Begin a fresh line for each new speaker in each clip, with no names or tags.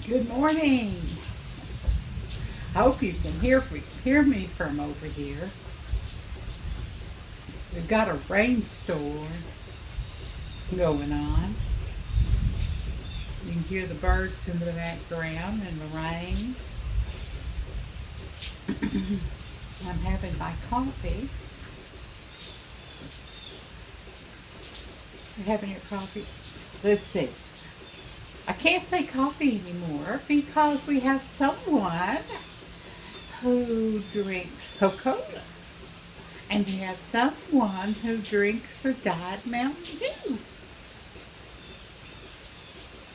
Good morning. I hope you can hear me from over here. We've got a rainstorm going on. You can hear the birds in the background and the rain. I'm having my coffee. You're having your coffee? Let's see. I can't say coffee anymore because we have someone who drinks Coca-Cola. And we have someone who drinks a Diet Mountain Dew.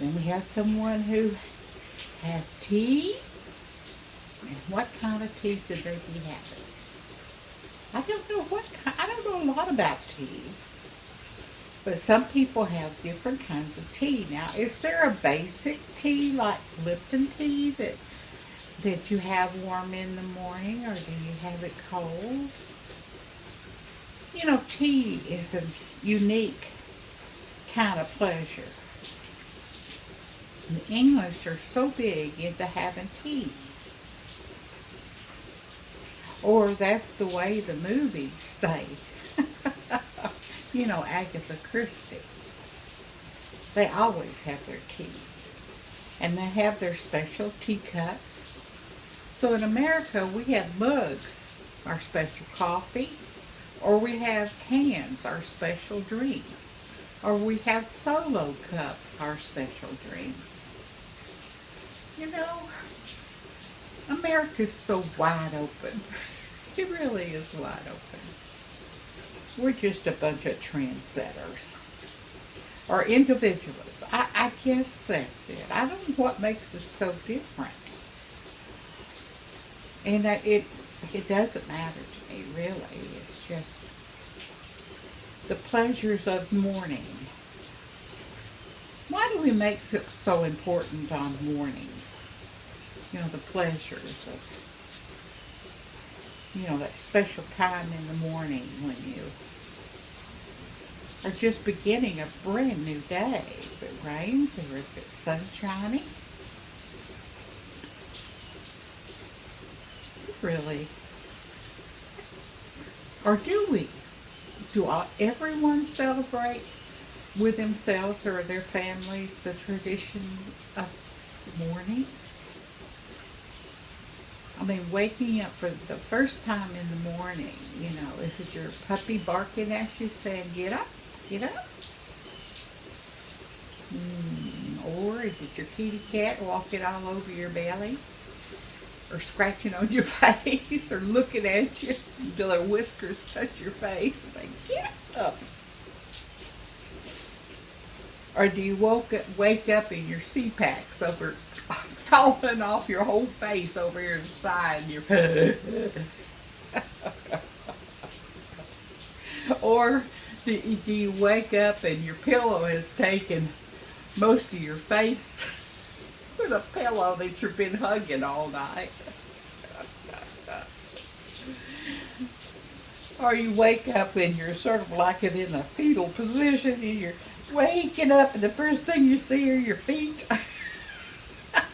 Then we have someone who has tea. And what kind of tea should they be having? I don't know I don't know a lot about tea. But some people have different kinds of tea. Now, is there a basic tea like Lipton tea that you have warm in the morning, or do you have it cold? You know, tea is a unique kind of pleasure. The English are so big into having tea. Or that's the way the movies say. You know, Agatha Christie. They always have their tea. And they have their special teacups. So in America, we have mugs, our special coffee. Or we have cans, our special drinks. Or we have solo cups, our special drinks. You know, America's so wide open. It really is wide open. We're just a bunch of trendsetters. Or individualists. I guess that's it. I don't know what makes us so different. And it doesn't matter to me, really. It's just the pleasures of morning. Why do we make it so important on mornings? You know, the pleasures of, you know, that special time in the morning when you are just beginning a brand new day. If it rains or if it's sunshiny. Really. Or do we? Do everyone celebrate with themselves or their families the tradition of mornings? I mean, waking up for the first time in the morning, you know, is it your puppy barking at you saying, get up, get up? Or is it your kitty cat walking all over your belly? Or scratching on your face, or looking at you until their whiskers touch your face and they get up? Or do you wake up in your CPACs over falling off your whole face over here to the side? Or do you wake up and your pillow has taken most of your face with a pillow that you've been hugging all night? Or you wake up and you're sort of like in a fetal position and you're waking up and the first thing you see are your feet.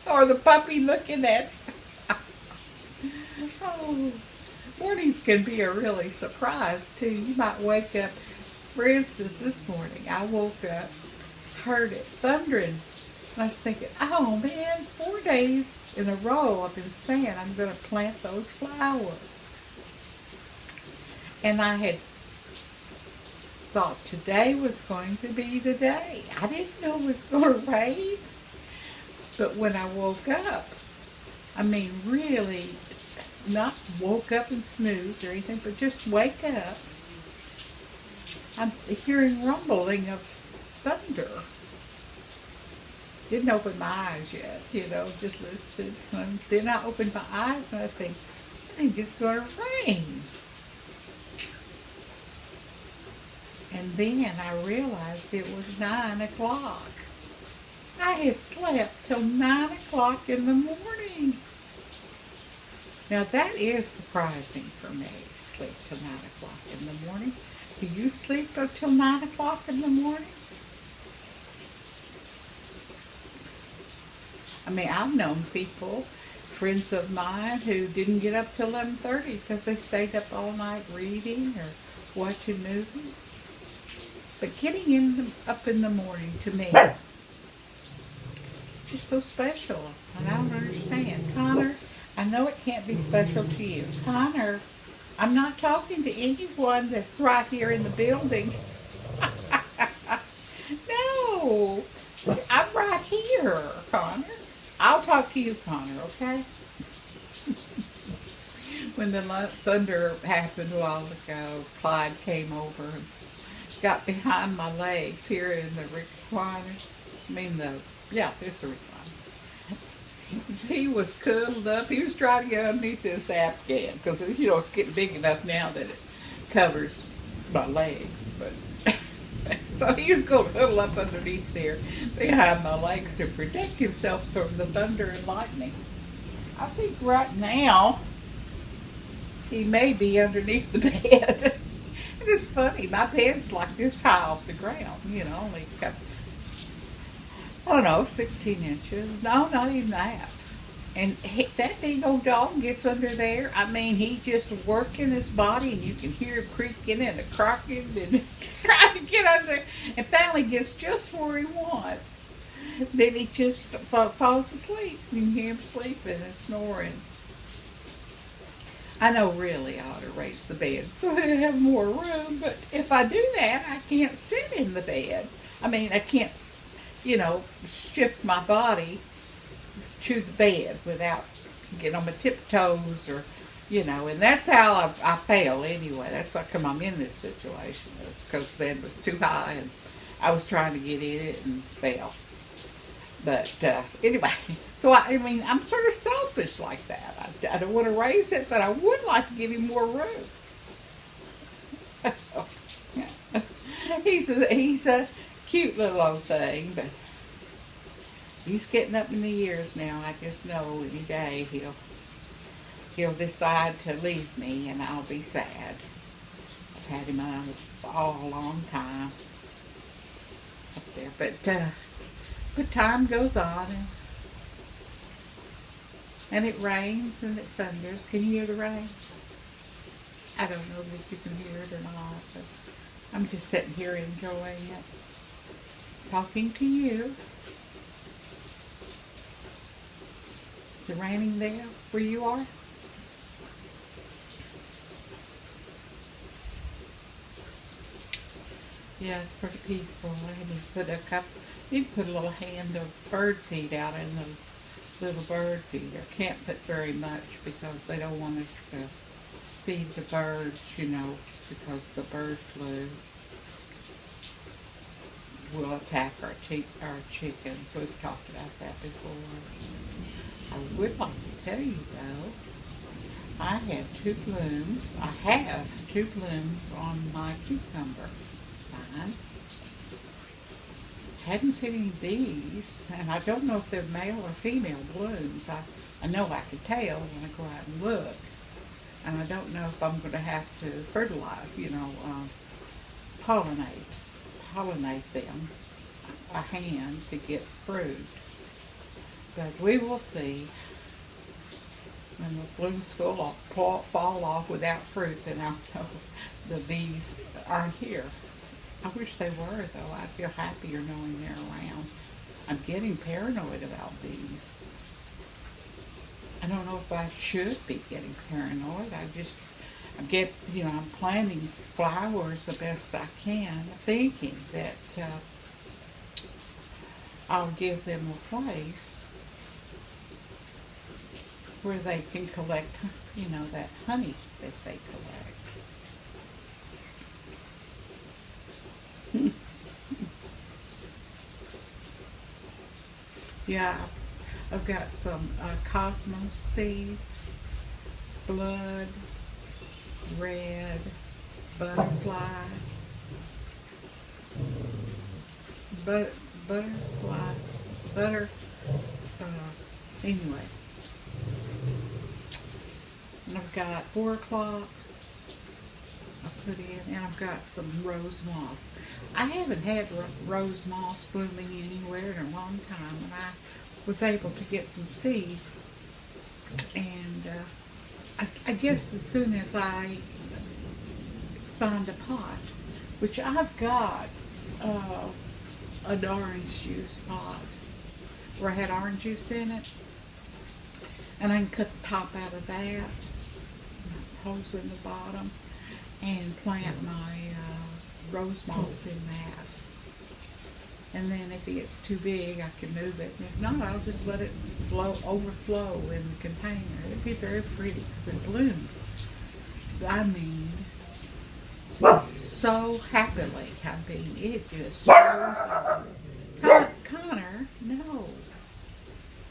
Or the puppy looking at you. Oh, mornings can be a really surprise too. You might wake up, for instance, this morning I woke up, heard it thundering. And I was thinking, oh man, 4 days in a row I've been saying I'm going to plant those flowers. And I had thought today was going to be the day. I didn't know it was going to rain. But when I woke up, I mean really, not woke up and snoozed or anything, but just wake up, I'm hearing rumbling of thunder. Didn't open my eyes yet, you know, just listened. And then I opened my eyes and I think it's going to rain. And then I realized it was 9 o'clock. I had slept till 9 o'clock in the morning. Now that is surprising for me, sleep till 9 o'clock in the morning. Do you sleep till 9 o'clock in the morning? I mean, I've known people, friends of mine, who didn't get up till 11:30 because they stayed up all night reading or watching movies. But getting up in the morning, to me, just so special. And I don't understand. Connor, I know it can't be special to you. Connor, I'm not talking to anyone that's right here in the building. No, I'm right here, Connor. I'll talk to you, Connor, okay? When the thunder happened a while ago, Clyde came over and got behind my legs here in the recliner. It's a recliner. He was cuddled up. He was trying to get underneath this Afghan because, it's getting big enough now that it covers my legs. But so he was going to huddle up underneath there behind my legs to protect himself from the thunder and lightning. I think right now he may be underneath the bed. And it's funny, my bed's like this high off the ground, only got, I don't know, 16 inches. No, not even that. And that big old dog gets under there. I mean, he's just working his body, and you can hear him creaking and crocking and trying to get under there. And finally gets just where he wants. Then he just falls asleep. You can hear him sleeping and snoring. I know really I ought to raise the bed so I have more room, but if I do that, I can't sit in the bed. I mean, I can't, shift my body to the bed without getting on my tiptoes or, and that's how I fail anyway. That's how come I'm in this situation. It's because the bed was too high and I was trying to get in it and fell. But anyway, so I'm sort of selfish like that. I don't want to raise it, but I would like to give him more room. So, yeah. He's a cute little old thing, but he's getting up in the years now. I just know any day he'll decide to leave me, and I'll be sad. I've had him all a long time up there, but time goes on, and it rains and it thunders. Can you hear the rain? I don't know if you can hear it or not, but I'm just sitting here enjoying it, talking to you. Is it raining there where you are? Yeah, it's pretty peaceful. You can put a little hand of bird feed out in the little bird feeder. Can't put very much because they don't want us to feed the birds, because the bird flu will attack our chickens. We've talked about that before. I would like to tell you though, I have two blooms on my cucumber vine. Hadn't seen any bees, and I don't know if they're male or female blooms. I know I can tell when I go out and look, and I don't know if I'm going to have to fertilize, pollinate them a hand to get fruit. But we will see. When the blooms fall off without fruit, then I'll know the bees aren't here. I wish they were, though. I feel happier knowing they're around. I'm getting paranoid about bees. I don't know if I should be getting paranoid. I'm planting flowers the best I can, thinking that I'll give them a place where they can collect, that honey that they collect. Yeah, I've got some cosmos seeds, blood, red, butterfly, anyway. And I've got 4 o'clocks I put in, and I've got some rose moss. I haven't had rose moss blooming anywhere in a long time, and was able to get some seeds, and I guess as soon as I find a pot, which I've got an orange juice pot where I had orange juice in it, and I can cut the top out of that, holes in the bottom, and plant my rose moss in that. And then if it gets too big, I can move it. And if not, I'll just let it overflow in the container. It'd be very pretty because it blooms. I mean, so happily. I mean, it just shows up. Connor, no.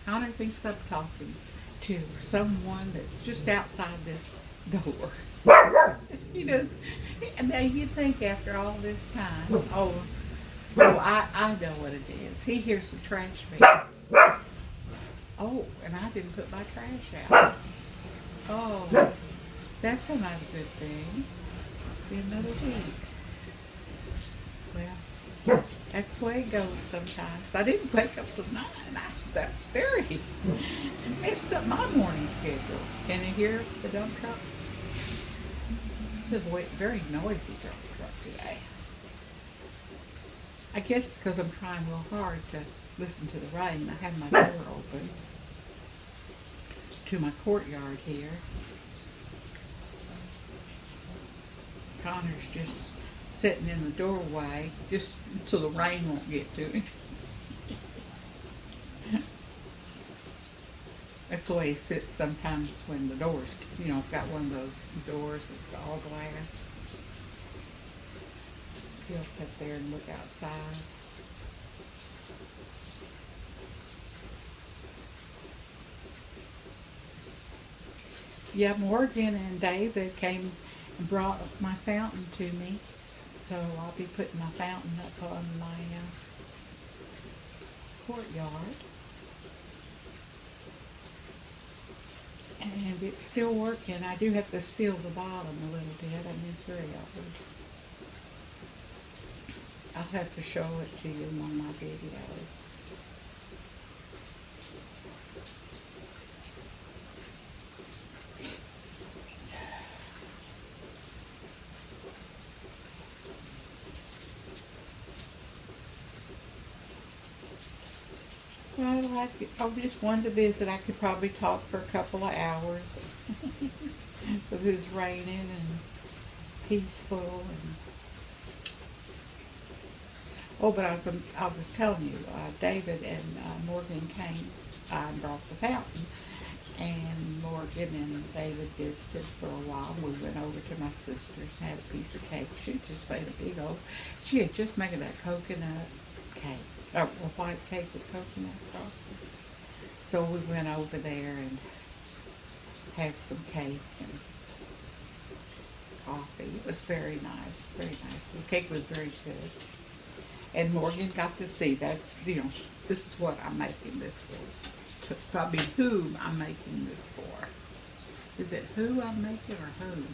Connor thinks I'm talking to someone that's just outside this door. You know, and now you think after all this time, oh, I know what it is. He hears the trash being. Oh, and I didn't put my trash out. Oh, that's not a good thing. Be another week. Well, that's the way it goes sometimes. I didn't wake up till 9. That's very messed up my morning schedule. Can you hear the dump truck? It's a very noisy dump truck today. I guess because I'm trying real hard to listen to the rain. I have my door open to my courtyard here. Connor's just sitting in the doorway just so the rain won't get to him. That's the way he sits sometimes when the doors, you know, I've got one of those doors that's all glass. He'll sit there and look outside. Yeah, Morgan and David came and brought my fountain to me. So I'll be putting my fountain up on my courtyard. And it's still working. I do have to seal the bottom a little bit. I mean, it's very old. I'll have to show it to you on my videos. Well, I just wanted to visit. I could probably talk for a couple of hours. Because it's raining and peaceful. And oh, but I was telling you, David and Morgan came and brought the fountain. And Morgan and David visited for a while. We went over to my sister's and had a piece of cake. She just made a big old, she had just made that coconut cake. A white cake with coconut frosting. So we went over there and had some cake and coffee. It was very nice, very nice. The cake was very good. And Morgan got to see, that's, you know, this is what I'm making this for. I mean, whom I'm making this for. Is it who I'm making or whom?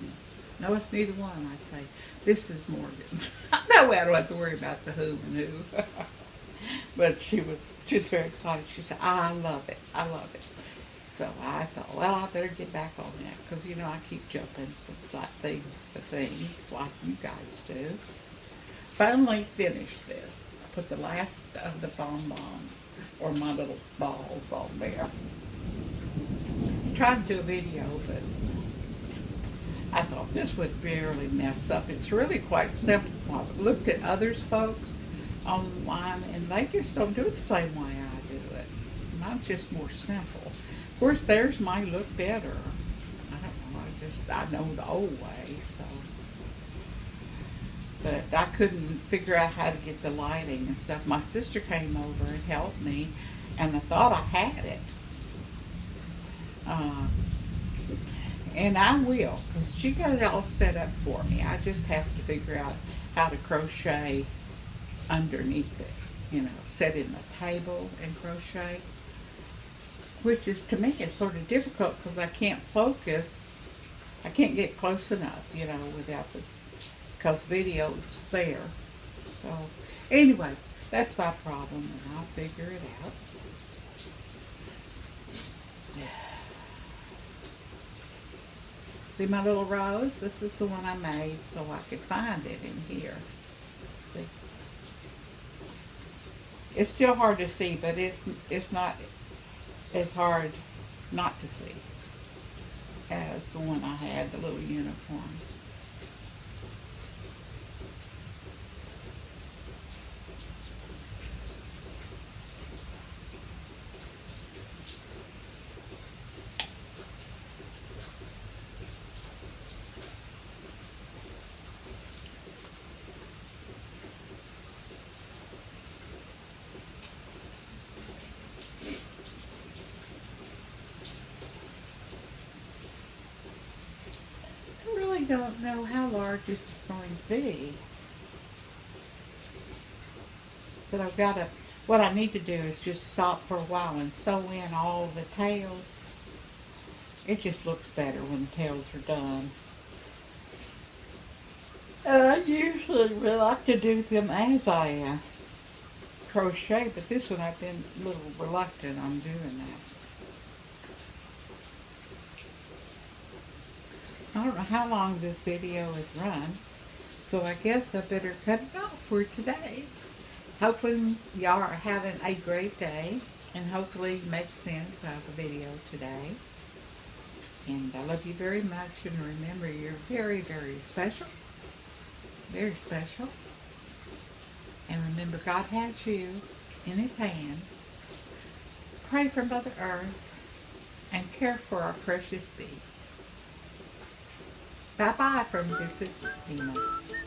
No, it's neither one, I say. This is Morgan's. That way I don't have to worry about the whom and who. But she was very excited. She said, I love it. I love it. So I thought, well, I better get back on that. Because, you know, I keep jumping from things to things like you guys do. Finally finished this. I put the last of the bonbons, or my little balls, on there. I tried to do a video, but I thought this would barely mess up. It's really quite simple. I've looked at others, folks, online, and they just don't do it the same way I do it. Mine's just more simple. Of course, theirs might look better. I don't know. I know the old way, so. But I couldn't figure out how to get the lighting and stuff. My sister came over and helped me, and I thought I had it. And I will, because she got it all set up for me. I just have to figure out how to crochet underneath it, you know, set in the table and crochet, which is, to me, it's sort of difficult because I can't focus. I can't get close enough, you know, without the, because video's there. So anyway, that's my problem, and I'll figure it out. See my little rose? This is the one I made so I could find it in here. See? It's still hard to see, but it's not as hard not to see as the one I had, the little unicorn. I don't know how large this is going to be. But I've got to, what I need to do is just stop for a while and sew in all the tails. It just looks better when the tails are done. I usually like to do them as I crochet, but this one I've been a little reluctant on doing that. I don't know how long this video has run, so I guess I better cut it off for today. Hopefully y'all are having a great day, and hopefully you make sense out of the video today. And I love you very much, and remember you're very, very special. Very special. And remember God has you in His hands. Pray for Mother Earth, and care for our precious bees. Bye-bye from VisitMemaHas.